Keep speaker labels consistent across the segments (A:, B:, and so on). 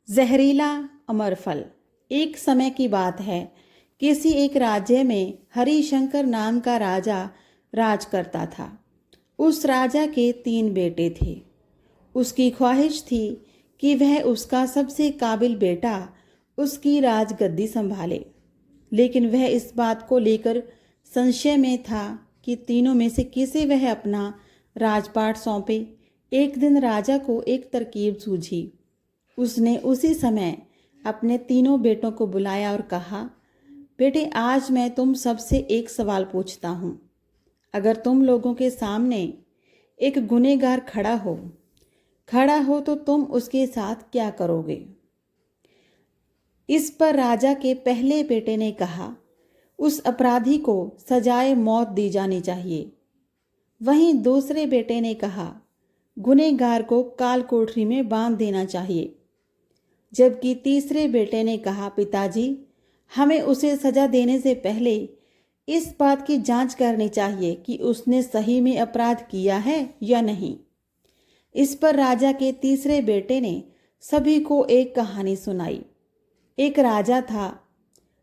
A: जहरीला अमर फल। एक समय की बात है, किसी एक राज्य में हरिशंकर नाम का राजा राज करता था। उस राजा के 3 बेटे थे। उसकी ख्वाहिश थी कि वह उसका सबसे काबिल बेटा उसकी राजगद्दी संभाले, लेकिन वह इस बात को लेकर संशय में था कि तीनों में से किसे वह अपना राजपाट सौंपे। एक दिन राजा को एक तरकीब सूझी। उसने उसी समय अपने तीनों बेटों को बुलाया और कहा, बेटे, आज मैं तुम सबसे एक सवाल पूछता हूँ। अगर तुम लोगों के सामने एक गुनहगार खड़ा हो तो तुम उसके साथ क्या करोगे? इस पर राजा के पहले बेटे ने कहा, उस अपराधी को सजाए मौत दी जानी चाहिए। वहीं दूसरे बेटे ने कहा, गुनहगार को काल कोठरी में बांध देना चाहिए। जबकि तीसरे बेटे ने कहा, पिताजी, हमें उसे सजा देने से पहले इस बात की जांच करनी चाहिए कि उसने सही में अपराध किया है या नहीं। इस पर राजा के तीसरे बेटे ने सभी को एक कहानी सुनाई। एक राजा था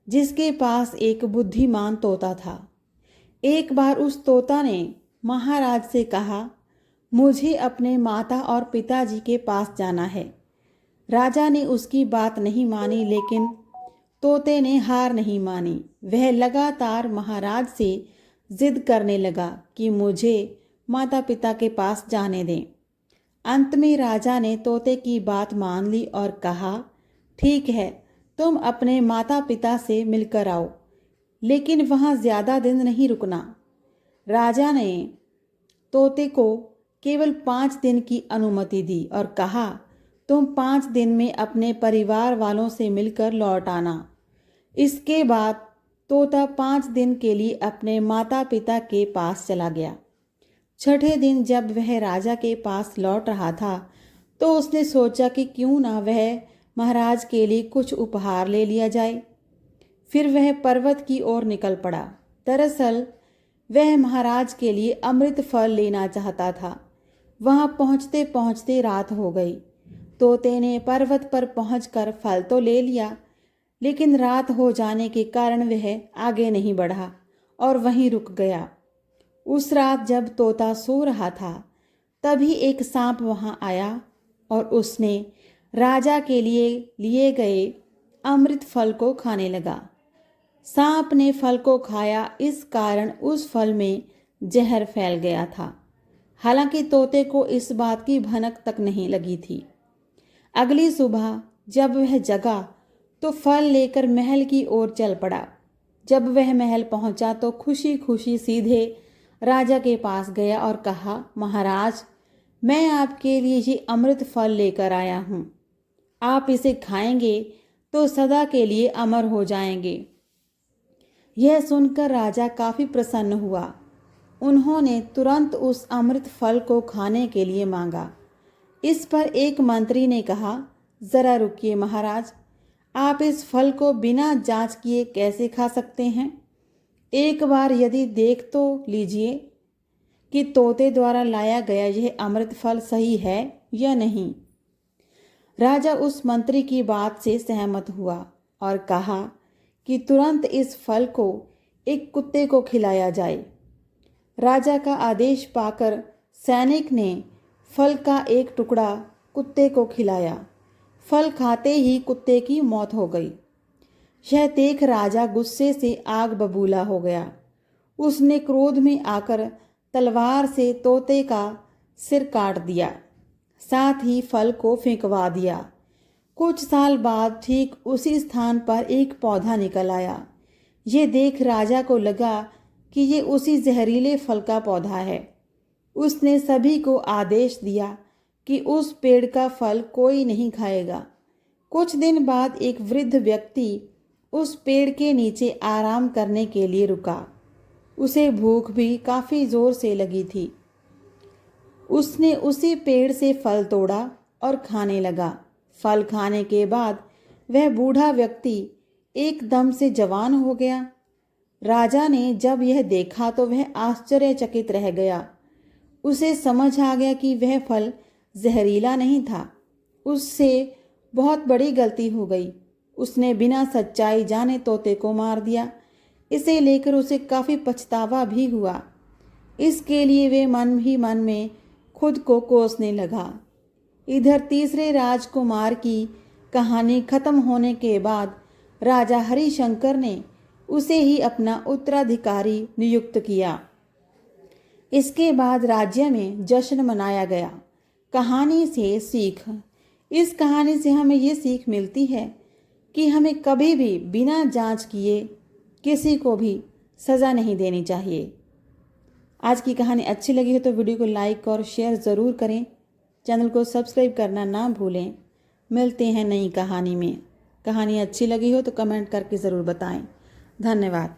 A: जिसके पास एक बुद्धिमान तोता था। एक बार उस तोता ने महाराज से कहा, मुझे अपने माता और पिताजी के पास जाना है। राजा ने उसकी बात नहीं मानी, लेकिन तोते ने हार नहीं मानी। वह लगातार महाराज से जिद करने लगा कि मुझे माता पिता के पास जाने दें। अंत में राजा ने तोते की बात मान ली और कहा, ठीक है, तुम अपने माता पिता से मिलकर आओ, लेकिन वहाँ ज़्यादा दिन नहीं रुकना। राजा ने तोते को केवल 5 दिन की अनुमति दी और कहा, तुम 5 दिन में अपने परिवार वालों से मिलकर लौट आना। इसके बाद तोता 5 दिन के लिए अपने माता पिता के पास चला गया। छठे दिन जब वह राजा के पास लौट रहा था तो उसने सोचा कि क्यों ना वह महाराज के लिए कुछ उपहार ले लिया जाए। फिर वह पर्वत की ओर निकल पड़ा। दरअसल वह महाराज के लिए अमृत फल लेना चाहता था। वहां पहुंचते पहुंचते रात हो गई। तोते ने पर्वत पर पहुंचकर फल तो ले लिया, लेकिन रात हो जाने के कारण वह आगे नहीं बढ़ा और वहीं रुक गया। उस रात जब तोता सो रहा था, तभी एक सांप वहां आया और उसने राजा के लिए गए अमृत फल को खाने लगा। सांप ने फल को खाया, इस कारण उस फल में जहर फैल गया था। हालांकि तोते को इस बात की भनक तक नहीं लगी थी। अगली सुबह जब वह जगा तो फल लेकर महल की ओर चल पड़ा। जब वह महल पहुंचा तो खुशी खुशी सीधे राजा के पास गया और कहा, महाराज, मैं आपके लिए ये अमृत फल लेकर आया हूँ। आप इसे खाएंगे तो सदा के लिए अमर हो जाएंगे। यह सुनकर राजा काफी प्रसन्न हुआ। उन्होंने तुरंत उस अमृत फल को खाने के लिए मांगा। इस पर एक मंत्री ने कहा, जरा रुकिए महाराज, आप इस फल को बिना जांच किए कैसे खा सकते हैं? एक बार यदि देख तो लीजिए कि तोते द्वारा लाया गया यह अमृत फल सही है या नहीं। राजा उस मंत्री की बात से सहमत हुआ और कहा कि तुरंत इस फल को एक कुत्ते को खिलाया जाए। राजा का आदेश पाकर सैनिक ने फल का एक टुकड़ा कुत्ते को खिलाया। फल खाते ही कुत्ते की मौत हो गई। यह देख राजा गुस्से से आग बबूला हो गया। उसने क्रोध में आकर तलवार से तोते का सिर काट दिया, साथ ही फल को फेंकवा दिया। कुछ साल बाद ठीक उसी स्थान पर एक पौधा निकल आया। ये देख राजा को लगा कि ये उसी जहरीले फल का पौधा है। उसने सभी को आदेश दिया कि उस पेड़ का फल कोई नहीं खाएगा। कुछ दिन बाद एक वृद्ध व्यक्ति उस पेड़ के नीचे आराम करने के लिए रुका। उसे भूख भी काफी जोर से लगी थी। उसने उसी पेड़ से फल तोड़ा और खाने लगा। फल खाने के बाद वह बूढ़ा व्यक्ति एकदम से जवान हो गया। राजा ने जब यह देखा तो वह आश्चर्यचकित रह गया। उसे समझ आ गया कि वह फल जहरीला नहीं था। उससे बहुत बड़ी गलती हो गई। उसने बिना सच्चाई जाने तोते को मार दिया। इसे लेकर उसे काफ़ी पछतावा भी हुआ। इसके लिए वे मन ही मन में खुद को कोसने लगा। इधर तीसरे राजकुमार की कहानी खत्म होने के बाद राजा हरिशंकर ने उसे ही अपना उत्तराधिकारी नियुक्त किया। इसके बाद राज्य में जश्न मनाया गया। कहानी से सीख। इस कहानी से हमें ये सीख मिलती है कि हमें कभी भी बिना जांच किए किसी को भी सज़ा नहीं देनी चाहिए। आज की कहानी अच्छी लगी हो तो वीडियो को लाइक और शेयर ज़रूर करें। चैनल को सब्सक्राइब करना ना भूलें। मिलते हैं नई कहानी में। कहानी अच्छी लगी हो तो कमेंट करके ज़रूर बताएं। धन्यवाद।